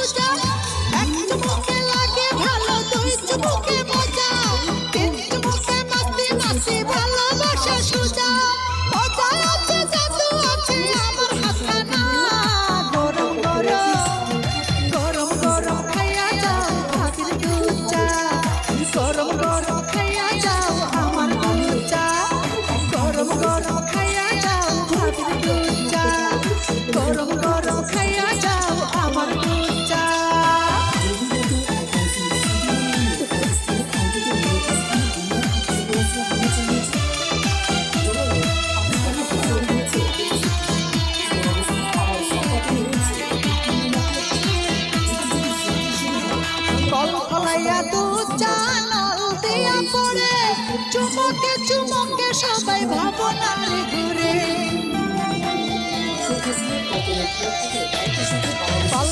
সুজা এক চুমুকে লাগে ভালো দুই চুমুকে মজা তিন চুমুকে মাস্তি মাস্তি ভালোবাসা সুজা মজা আছে জাদু আছে আমার হাতখানা গরম গরম গরম গরম খাইয়া যাও ভাবির দুধ চা গরম গরম খাইয়া যাও আমার দুধ চা গরম গরম খাইয়া যাও ভাবির দুধ চা গরম গরম খাইয়া যাও আমার দুধ চা কল ফলাইয়া দুধ চা নল দিয়া পড়ে চুমকে চুমকে সবাই ভাবনার ঘুরে কল